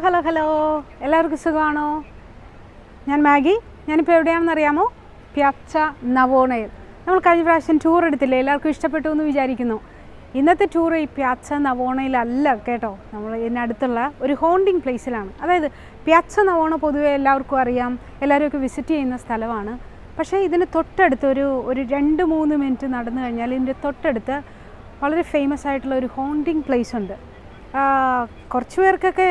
Hello എല്ലാവർക്കും സുഖമാണോ? ഞാൻ മാഗി. ഞാനിപ്പോൾ എവിടെയാണെന്ന് അറിയാമോ? പിയാച്ച നവോണയിൽ. നമ്മൾ കഴിഞ്ഞ പ്രാവശ്യം ടൂർ എടുത്തില്ലേ? എല്ലാവർക്കും ഇഷ്ടപ്പെട്ടു എന്ന് വിചാരിക്കുന്നു. ഇന്നത്തെ ടൂർ ഈ പിയാച്ച നവോണയിലല്ല കേട്ടോ, നമ്മൾ ഇതിനടുത്തുള്ള ഒരു ഹോണ്ടിങ് പ്ലേസിലാണ്. അതായത് പിയാച്ച നവോണ പൊതുവെ എല്ലാവർക്കും അറിയാം, എല്ലാവരുമൊക്കെ വിസിറ്റ് ചെയ്യുന്ന സ്ഥലമാണ്. പക്ഷേ ഇതിന് തൊട്ടടുത്ത് ഒരു 2-3 മിനിറ്റ് നടന്നു കഴിഞ്ഞാൽ ഇതിൻ്റെ തൊട്ടടുത്ത് വളരെ ഫേമസ് ആയിട്ടുള്ള ഒരു ഹോണ്ടിങ് പ്ലേസ് ഉണ്ട്. കുറച്ച് പേർക്കൊക്കെ,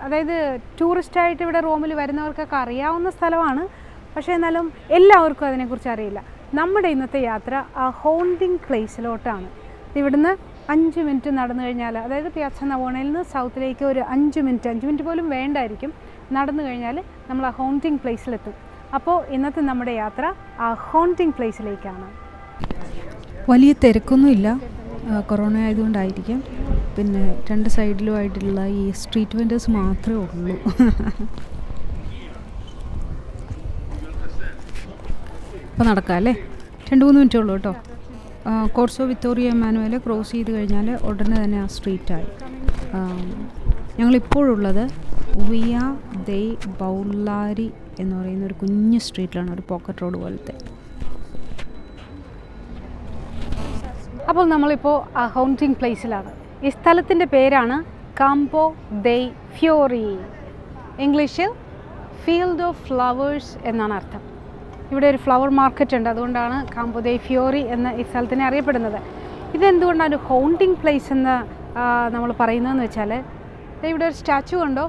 അതായത് ടൂറിസ്റ്റായിട്ട് ഇവിടെ റോമിൽ വരുന്നവർക്കൊക്കെ അറിയാവുന്ന സ്ഥലമാണ്. പക്ഷേ എന്നാലും എല്ലാവർക്കും അതിനെക്കുറിച്ച് അറിയില്ല. നമ്മുടെ ഇന്നത്തെ യാത്ര ആ ഹോണ്ടിങ് പ്ലേസിലോട്ടാണ്. ഇവിടുന്ന് 5 മിനിറ്റ് നടന്നു കഴിഞ്ഞാൽ, അതായത് പിയാച്ച നവോണയിൽ നിന്ന് സൗത്തിലേക്ക് ഒരു 5 മിനിറ്റ് പോലും വേണ്ടായിരിക്കും, നടന്നു കഴിഞ്ഞാൽ നമ്മൾ ആ ഹോണ്ടിങ് പ്ലേസിലെത്തും. അപ്പോൾ ഇന്നത്തെ നമ്മുടെ യാത്ര ആ ഹോണ്ടിങ് പ്ലേസിലേക്കാണ്. വലിയ തിരക്കൊന്നുമില്ല, കൊറോണ ആയതുകൊണ്ടായിരിക്കും. പിന്നെ 2 സൈഡിലുമായിട്ടുള്ള ഈ സ്ട്രീറ്റ് വെൻഡേഴ്സ് മാത്രമേ ഉള്ളൂ. അപ്പോൾ നടക്കാം അല്ലേ? 2-3 മിനിറ്റേ ഉള്ളൂ കേട്ടോ. കോർസോ വിത്തോറിയ എമാനുവൽ ക്രോസ് ചെയ്ത് കഴിഞ്ഞാൽ ഉടനെ തന്നെ ആ സ്ട്രീറ്റായി. ഞങ്ങളിപ്പോഴുള്ളത് വിയ ദൈ ബൗള്ളാരി എന്ന് പറയുന്ന ഒരു കുഞ്ഞ് സ്ട്രീറ്റിലാണ്, ഒരു പോക്കറ്റ് റോഡ് പോലത്തെ. അപ്പോൾ നമ്മളിപ്പോൾ ആ ഹോണ്ടിങ് പ്ലേസിലാണ്. ഈ സ്ഥലത്തിൻ്റെ പേരാണ് കാംപോ ദൈ ഫ്യോറി. ഇംഗ്ലീഷിൽ ഫീൽഡ് ഓഫ് ഫ്ലവേഴ്സ് എന്നാണ് അർത്ഥം. ഇവിടെ ഒരു ഫ്ലവർ മാർക്കറ്റ് ഉണ്ട്, അതുകൊണ്ടാണ് കാംപോ ദൈ ഫ്യോറി എന്ന ഈ സ്ഥലത്തിനെ അറിയപ്പെടുന്നത്. ഇതെന്തുകൊണ്ടാണ് ഒരു ഹോണ്ടിങ് പ്ലേസ് എന്ന് നമ്മൾ പറയുന്നതെന്ന് വെച്ചാൽ, ഇവിടെ ഒരു സ്റ്റാച്ചു കണ്ടോ?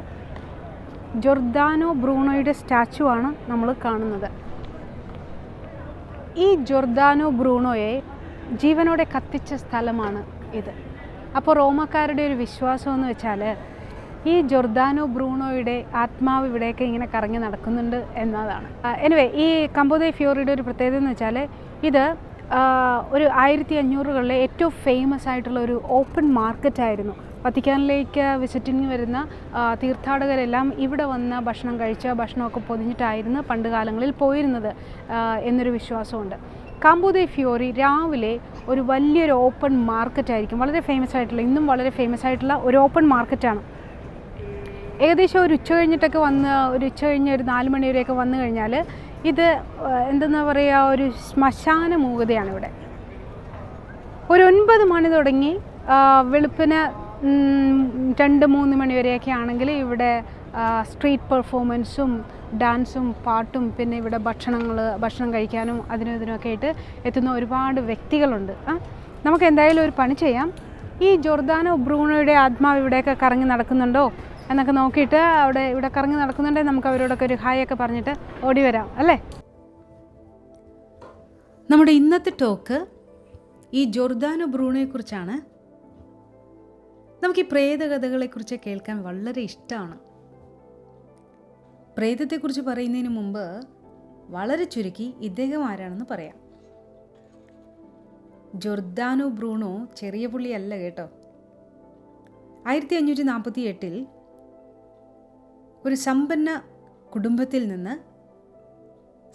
ജോർദാനോ ബ്രൂണോയുടെ സ്റ്റാച്ചു ആണ് നമ്മൾ കാണുന്നത്. ഈ ജോർദാനോ ബ്രൂണോയെ ജീവനോടെ കത്തിച്ച സ്ഥലമാണ് ഇത്. അപ്പോൾ റോമക്കാരുടെ ഒരു വിശ്വാസം എന്ന് വെച്ചാൽ ഈ ജോർദാനോ ബ്രൂണോയുടെ ആത്മാവ് ഇവിടെയൊക്കെ ഇങ്ങനെ കറങ്ങി നടക്കുന്നുണ്ട് എന്നതാണ്. എനിവേ, ഈ കാംപോ ദൈ ഫ്യോറിയുടെ ഒരു പ്രത്യേകത എന്ന് വെച്ചാൽ ഇത് ഒരു 1500കളിലെ ഏറ്റവും ഫേമസ് ആയിട്ടുള്ള ഒരു ഓപ്പൺ മാർക്കറ്റായിരുന്നു. വത്തിക്കാനിലേക്ക് വിസിറ്റിങ്ങിന് വരുന്ന തീർത്ഥാടകരെല്ലാം ഇവിടെ വന്ന് ഭക്ഷണം കഴിച്ച് ഭക്ഷണമൊക്കെ പൊതിഞ്ഞിട്ടായിരുന്നു പണ്ട് കാലങ്ങളിൽ പോയിരുന്നത് എന്നൊരു വിശ്വാസമുണ്ട്. കാംപോ ദൈ ഫ്യോറി രാവിലെ ഒരു വലിയൊരു ഓപ്പൺ മാർക്കറ്റായിരിക്കും, വളരെ ഫേമസ് ആയിട്ടുള്ള, ഇന്നും വളരെ ഫേമസ് ആയിട്ടുള്ള ഒരു ഓപ്പൺ മാർക്കറ്റാണ്. ഏകദേശം ഒരു ഉച്ച കഴിഞ്ഞിട്ടൊക്കെ ഒരു ഉച്ച കഴിഞ്ഞ് ഒരു 4 മണി വരെയൊക്കെ വന്നു കഴിഞ്ഞാൽ ഇത് എന്തെന്നാ പറയുക, ഒരു ശ്മശാന മൂകതയാണ് ഇവിടെ. ഒരു 9 മണി തുടങ്ങി വെളുപ്പിന് 2-3 മണി വരെയൊക്കെ ആണെങ്കിൽ ഇവിടെ സ്ട്രീറ്റ് പെർഫോമൻസും ഡാൻസും പാട്ടും, പിന്നെ ഇവിടെ ഭക്ഷണം കഴിക്കാനും അതിനും ഇതിനൊക്കെ ആയിട്ട് എത്തുന്ന ഒരുപാട് വ്യക്തികളുണ്ട്. നമുക്ക് എന്തായാലും ഒരു പണി ചെയ്യാം, ഈ ജോർദാനോ ബ്രൂണോയുടെ ആത്മാവ് ഇവിടെയൊക്കെ കറങ്ങി നടക്കുന്നുണ്ടോ എന്നൊക്കെ നോക്കിയിട്ട് ഇവിടെ കറങ്ങി നടക്കുന്നുണ്ടെങ്കിൽ നമുക്ക് അവരോടൊക്കെ ഒരു ഹായ് ഒക്കെ പറഞ്ഞിട്ട് ഓടി വരാം അല്ലേ? നമ്മുടെ ഇന്നത്തെ ടോക്ക് ഈ ജോർദാനോ ബ്രൂണോയെക്കുറിച്ചാണ്. നമുക്ക് ഈ പ്രേതകഥകളെക്കുറിച്ച് കേൾക്കാൻ വളരെ ഇഷ്ടമാണ്. പ്രേതത്തെക്കുറിച്ച് പറയുന്നതിന് മുമ്പ് വളരെ ചുരുക്കി ഇദ്ദേഹം ആരാണെന്ന് പറയാം. ജോർദാനോ ബ്രൂണോ ചെറിയ പുള്ളിയല്ല കേട്ടോ. 1548 ഒരു സമ്പന്ന കുടുംബത്തിൽ നിന്ന്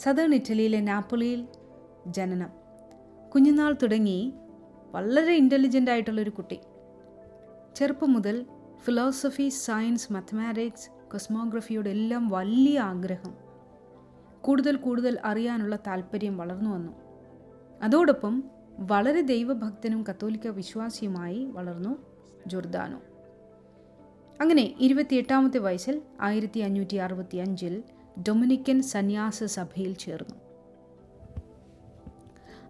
സദേൺ ഇറ്റലിയിലെ നാപ്പോളിയിൽ ജനനം. കുഞ്ഞുനാൾ തുടങ്ങി വളരെ ഇൻ്റലിജൻ്റ് ആയിട്ടുള്ളൊരു കുട്ടി. ചെറുപ്പം മുതൽ ഫിലോസഫി, സയൻസ്, മാത്തമാറ്റിക്സ്, കോസ്മോഗ്രഫിയോട് എല്ലാം വലിയ ആഗ്രഹം, കൂടുതൽ അറിയാനുള്ള താല്പര്യം വളർന്നു വന്നു. അതോടൊപ്പം വളരെ ദൈവഭക്തനും കത്തോലിക്ക വിശ്വാസിയുമായി വളർന്നു ജോർദാനോ. അങ്ങനെ 28ാമത്തെ വയസ്സിൽ 1565 ഡൊമിനിക്കൻ സന്യാസ സഭയിൽ ചേർന്നു.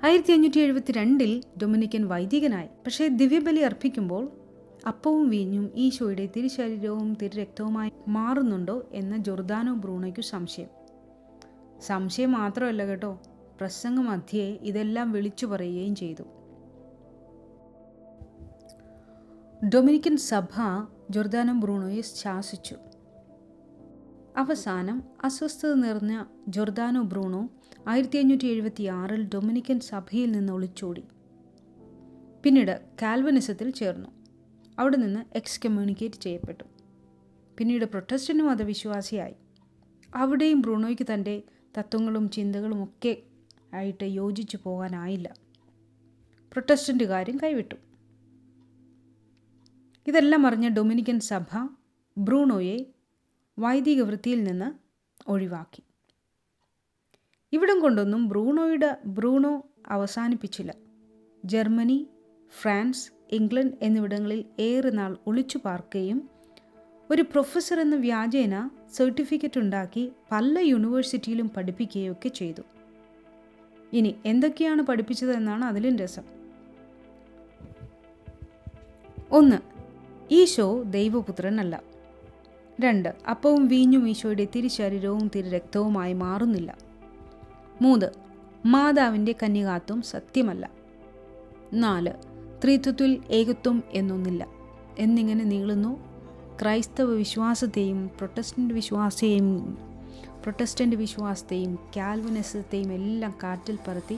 1572 ഡൊമിനിക്കൻ വൈദികനായി. പക്ഷേ ദിവ്യബലി അർപ്പിക്കുമ്പോൾ അപ്പവും വീഞ്ഞും ഈശോയുടെ തിരുശരീരവും തിരുരക്തവുമായി മാറുന്നുണ്ടോ എന്ന ജോർദാനോ ബ്രൂണോയ്ക്ക് സംശയം മാത്രമല്ല കേട്ടോ, പ്രസംഗ മധ്യേ ഇതെല്ലാം വിളിച്ചു പറയുകയും ചെയ്തു. ഡൊമിനിക്കൻ സഭ ജോർദാനോ ബ്രൂണോയെ ശാസിച്ചു. അവസാനം അസ്വസ്ഥത നിറഞ്ഞ ജോർദാനോ ബ്രൂണോ 1576 ഡൊമിനിക്കൻ സഭയിൽ നിന്ന് ഒളിച്ചോടി. പിന്നീട് കാൽവിനിസത്തിൽ ചേർന്നു. അവിടെ നിന്ന് എക്സ്കമ്മ്യൂണിക്കേറ്റ് ചെയ്യപ്പെട്ടു. പിന്നീട് പ്രൊട്ടസ്റ്റന്റ് മതവിശ്വാസിയായി. അവിടെയും ബ്രൂണോയ്ക്ക് തൻ്റെ തത്വങ്ങളും ചിന്തകളും ഒക്കെ ആയിട്ട് യോജിച്ചു പോകാനായില്ല. പ്രൊട്ടസ്റ്റൻ്റ് കാര്യം കൈവിട്ടു. ഇതെല്ലാം അറിഞ്ഞ ഡൊമിനിക്കൻ സഭ ബ്രൂണോയെ വൈദിക വൃത്തിയിൽ നിന്ന് ഒഴിവാക്കി. ഇവിടം കൊണ്ടൊന്നും ബ്രൂണോ അവസാനിപ്പിച്ചില്ല. ജർമ്മനി, ഫ്രാൻസ്, ഇംഗ്ലണ്ട് എന്നിവിടങ്ങളിൽ ഏറെ നാൾ ഒളിച്ചു പാർക്കുകയും ഒരു പ്രൊഫസർ എന്ന വ്യാജേന സർട്ടിഫിക്കറ്റ് ഉണ്ടാക്കി പല യൂണിവേഴ്സിറ്റിയിലും പഠിപ്പിക്കുകയൊക്കെ ചെയ്തു. ഇനി എന്തൊക്കെയാണ് പഠിപ്പിച്ചതെന്നാണ് അതിലും രസം. 1. ഈശോ ദൈവപുത്രനല്ല. 2. അപ്പവും വീഞ്ഞും ഈശോയുടെ തിരുശരീരവും തിരുരക്തവുമായി മാറുന്നില്ല. 3. മാതാവിൻ്റെ കന്യകാത്വം സത്യമല്ല. 4. ത്രിത്വത്തിൽ ഏകത്വം എന്നൊന്നില്ല എന്നിങ്ങനെ നീളുന്നു. ക്രൈസ്തവ വിശ്വാസത്തെയും പ്രൊട്ടസ്റ്റൻ്റ് വിശ്വാസത്തെയും കാൽവിനിസത്തെയും എല്ലാം കാറ്റിൽ പറത്തി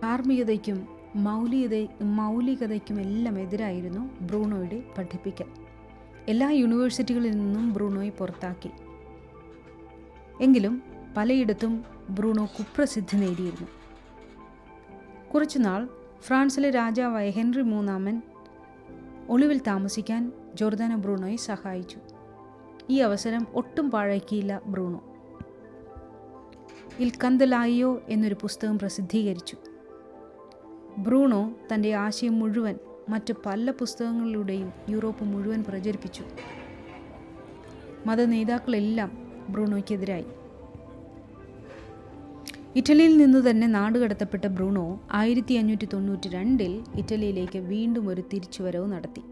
ധാർമ്മികതയ്ക്കും മൗലികതയ്ക്കും എല്ലാം എതിരായിരുന്നു ബ്രൂണോയുടെ പഠിപ്പിക്കൽ. എല്ലാ യൂണിവേഴ്സിറ്റികളിൽ നിന്നും ബ്രൂണോയെ പുറത്താക്കി. എങ്കിലും പലയിടത്തും ബ്രൂണോ കുപ്രസിദ്ധി നേടിയിരുന്നു. കുറച്ചുനാൾ ഫ്രാൻസിലെ രാജാവായ ഹെൻറി മൂന്നാമൻ ഒളിവിൽ താമസിക്കാൻ ജോർദാനോ ബ്രൂണോയെ സഹായിച്ചു. ഈ അവസരം ഒട്ടും പാഴാക്കിയില്ല ബ്രൂണോ. ഇൽ കന്തലായോ എന്നൊരു പുസ്തകം പ്രസിദ്ധീകരിച്ചു. ബ്രൂണോ തൻ്റെ ആശയം മുഴുവൻ മറ്റ് പല പുസ്തകങ്ങളിലൂടെയും യൂറോപ്പ് മുഴുവൻ പ്രചരിപ്പിച്ചു. മതനേതാക്കളെല്ലാം ബ്രൂണോയ്ക്കെതിരായി. ഇറ്റലിയിൽ നിന്നു തന്നെ നാടുകടത്തപ്പെട്ട ബ്രൂണോ 1592 ഇറ്റലിയിലേക്ക് വീണ്ടും ഒരു തിരിച്ചുവരവ് നടത്തി.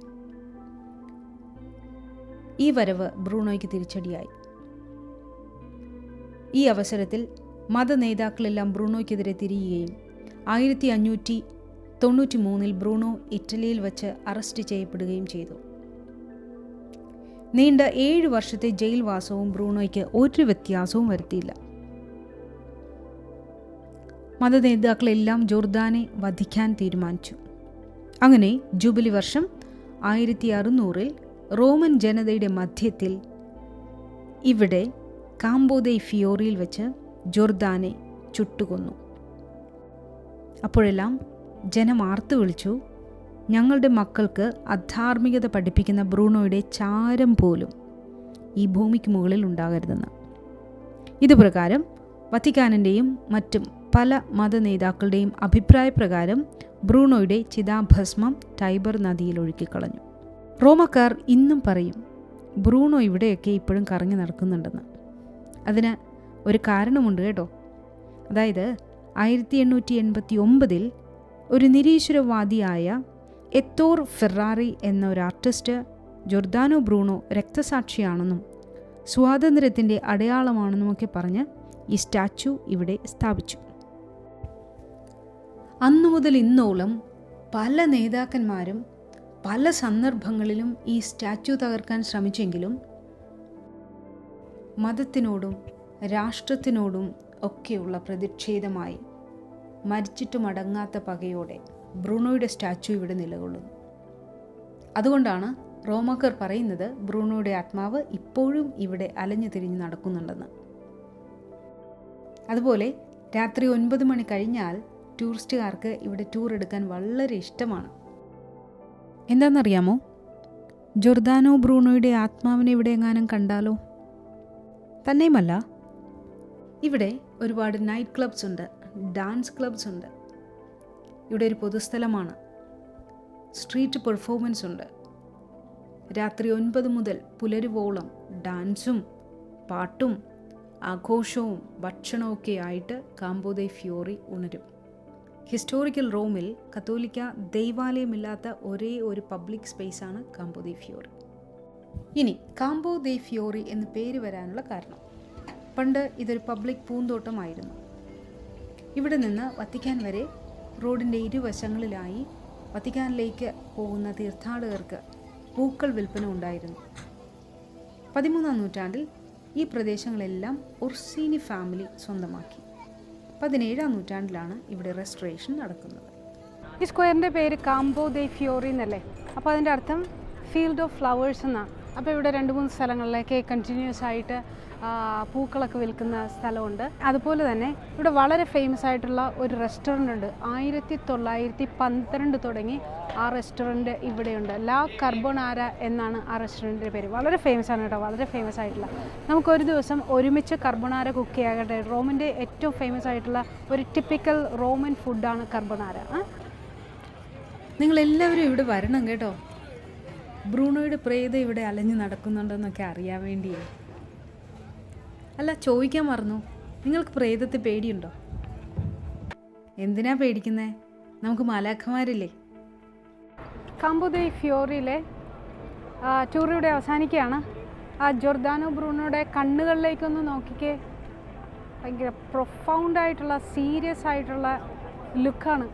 ഈ വരവ് ബ്രൂണോയ്ക്ക് തിരിച്ചടിയായി. ഈ അവസരത്തിൽ മതനേതാക്കളെല്ലാം ബ്രൂണോയ്ക്കെതിരെ തിരിയുകയും 1593 ബ്രൂണോ ഇറ്റലിയിൽ വച്ച് അറസ്റ്റ് ചെയ്യപ്പെടുകയും ചെയ്തു. നീണ്ട 7 വർഷത്തെ ജയിൽവാസവും ബ്രൂണോയ്ക്ക് ഒരു വ്യത്യാസവും വരുത്തിയില്ല. മതനേതാക്കളെല്ലാം ജോർദാനെ വധിക്കാൻ തീരുമാനിച്ചു. അങ്ങനെ ജൂബിലി വർഷം 1600 റോമൻ ജനതയുടെ മധ്യത്തിൽ ഇവിടെ കാമ്പോ ദൈ ഫിയോറിയിൽ വെച്ച് ജോർദാനെ ചുട്ടുകൊന്നു. അപ്പോഴെല്ലാം ജനം ആർത്തു വിളിച്ചു, ഞങ്ങളുടെ മക്കൾക്ക് അധാർമികത പഠിപ്പിക്കുന്ന ബ്രൂണോയുടെ ചാരം പോലും ഈ ഭൂമിക്ക് മുകളിൽ ഉണ്ടാകരുതെന്ന്. ഇതുപ്രകാരം വത്തിക്കാനിൻ്റെയും മറ്റും പല മതനേതാക്കളുടെയും അഭിപ്രായപ്രകാരം ബ്രൂണോയുടെ ചിതാഭസ്മം ടൈബർ നദിയിൽ ഒഴുക്കിക്കളഞ്ഞു. റോമക്കാർ ഇന്നും പറയും ബ്രൂണോ ഇവിടെയൊക്കെ ഇപ്പോഴും കറങ്ങി നടക്കുന്നുണ്ടെന്ന്. അതിന് ഒരു കാരണമുണ്ട് കേട്ടോ. അതായത് 1889 ഒരു നിരീശ്വരവാദിയായ എത്തോർ ഫെറാറി എന്ന ഒരു ആർട്ടിസ്റ്റ് ജോർദാനോ ബ്രൂണോ രക്തസാക്ഷിയാണെന്നും സ്വാതന്ത്ര്യത്തിൻ്റെ അടയാളമാണെന്നുമൊക്കെ പറഞ്ഞ് ഈ സ്റ്റാച്യു ഇവിടെ സ്ഥാപിച്ചു. അന്നു മുതൽ ഇന്നോളം പല നേതാക്കന്മാരും പല സന്ദർഭങ്ങളിലും ഈ സ്റ്റാച്യു തകർക്കാൻ ശ്രമിച്ചെങ്കിലും മതത്തിനോടും രാഷ്ട്രത്തിനോടും ഒക്കെയുള്ള പ്രതിഷേധമായി മരിച്ചിട്ടും അടങ്ങാത്ത പകയോടെ ബ്രൂണോയുടെ സ്റ്റാച്യു ഇവിടെ നിലകൊള്ളുന്നു. അതുകൊണ്ടാണ് റോമക്കാർ പറയുന്നത് ബ്രൂണോയുടെ ആത്മാവ് ഇപ്പോഴും ഇവിടെ അലഞ്ഞു തിരിഞ്ഞ് നടക്കുന്നുണ്ടെന്ന്. അതുപോലെ രാത്രി 9 മണി കഴിഞ്ഞാൽ ടൂറിസ്റ്റുകാർക്ക് ഇവിടെ ടൂർ എടുക്കാൻ വളരെ ഇഷ്ടമാണ്. എന്താണെന്നറിയാമോ? ജോർദാനോ ബ്രൂണോയുടെ ആത്മാവിനെ ഇവിടെ എങ്ങാനും കണ്ടാലോ? തന്നെയുമല്ല, ഇവിടെ ഒരുപാട് നൈറ്റ് ക്ലബ്സ് ഉണ്ട്, ഡാൻസ് ക്ലബ്സ് ഉണ്ട്. ഇവിടെ ഒരു പൊതുസ്ഥലമാണ്. സ്ട്രീറ്റ് പെർഫോമൻസ് ഉണ്ട്. രാത്രി 9 മുതൽ പുലരുവോളം ഡാൻസും പാട്ടും ആഘോഷവും ഭക്ഷണമൊക്കെ ആയിട്ട് കാമ്പോ ദൈ ഫിയോറി ഉണരും. ഹിസ്റ്റോറിക്കൽ റോമിൽ കത്തോലിക്ക ദൈവാലയമില്ലാത്ത ഒരേ ഒരു പബ്ലിക് സ്പേസാണ് കാമ്പോ ദൈ ഫിയോറി. ഇനി കാമ്പോ ദൈ ഫിയോറി എന്ന് പേര് വരാനുള്ള കാരണം, പണ്ട് ഇതൊരു പബ്ലിക് പൂന്തോട്ടമായിരുന്നു. ഇവിടെ നിന്ന് വത്തിക്കാൻ വരെ റോഡിൻ്റെ ഇരുവശങ്ങളിലായി വത്തിക്കാനിലേക്ക് പോകുന്ന തീർത്ഥാടകർക്ക് പൂക്കൾ വിൽപ്പന ഉണ്ടായിരുന്നു. 13-ാം നൂറ്റാണ്ടിൽ ഈ പ്രദേശങ്ങളെല്ലാം ഒർസീനി ഫാമിലി സ്വന്തമാക്കി. 17-ാം നൂറ്റാണ്ടിലാണ് ഇവിടെ റെസ്റ്റോറേഷൻ നടക്കുന്നത്. ഈ സ്ക്വയറിൻ്റെ പേര് കാമ്പോ ദൈ ഫിയോറി എന്നല്ലേ? അപ്പോൾ അതിൻ്റെ അർത്ഥം ഫീൽഡ് ഓഫ് ഫ്ലവേഴ്സ് എന്നാണ്. അപ്പോൾ ഇവിടെ 2-3 സ്ഥലങ്ങളിലേക്ക് കണ്ടിന്യൂസ് ആയിട്ട് പൂക്കളൊക്കെ വിൽക്കുന്ന സ്ഥലമുണ്ട്. അതുപോലെ തന്നെ ഇവിടെ വളരെ ഫേമസ് ആയിട്ടുള്ള ഒരു റെസ്റ്റോറൻ്റ് ഉണ്ട്. 1912 തുടങ്ങി ആ റെസ്റ്റോറൻറ്റ് ഇവിടെയുണ്ട്. ലാ കർബോണാര എന്നാണ് ആ റെസ്റ്റോറൻറ്റിൻ്റെ പേര്. വളരെ ഫേമസ് ആണ് കേട്ടോ, വളരെ ഫേമസ് ആയിട്ടുള്ള. നമുക്കൊരു ദിവസം ഒരുമിച്ച് കർബോണാര കുക്ക് ചെയ്യാകട്ടെ. റോമിൻ്റെ ഏറ്റവും ഫേമസ് ആയിട്ടുള്ള ഒരു ടിപ്പിക്കൽ റോമൻ ഫുഡാണ് കർബോണാര. നിങ്ങളെല്ലാവരും ഇവിടെ വരണം കേട്ടോ. ബ്രൂണോയുടെ പ്രേതം ഇവിടെ അലഞ്ഞു നടക്കുന്നുണ്ടെന്നൊക്കെ അറിയാൻ വേണ്ടിയേ. അല്ല, ചോദിക്കാൻ മറന്നു, നിങ്ങൾക്ക് പ്രേതത്തെ പേടിയുണ്ടോ? എന്തിനാ പേടിക്കുന്നേ? നമുക്ക് മാലാഖമാരില്ലേ. കാമ്പോ ദെ ഫിയോറിയിലെ ടൂർ ഇവിടെ അവസാനിക്കുകയാണ്. ആ ജോർദാനോ ബ്രൂണോയുടെ കണ്ണുകളിലേക്കൊന്ന് നോക്കിക്കേ. ഭയങ്കര പ്രൊഫൗണ്ടായിട്ടുള്ള സീരിയസ് ആയിട്ടുള്ള ലുക്കാണ്.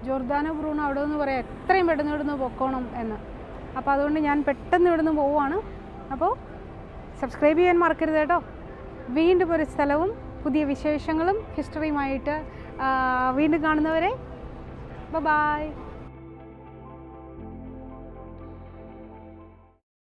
ജോർദാനോ ബ്രൂണോ അവിടെ നിന്ന് പറയാം എത്രയും പെട്ടെന്ന് ഇവിടുന്ന് പൊക്കോണം എന്ന്. അപ്പോൾ അതുകൊണ്ട് ഞാൻ പെട്ടെന്ന് ഇവിടുന്ന് പോവുകയാണ്. അപ്പോൾ സബ്സ്ക്രൈബ് ചെയ്യാൻ മറക്കരുത് കേട്ടോ. വീണ്ടും ഒരു സ്ഥലവും പുതിയ വിശേഷങ്ങളും ഹിസ്റ്ററിയുമായിട്ട് വീണ്ടും കാണുന്നവരെ ബൈ.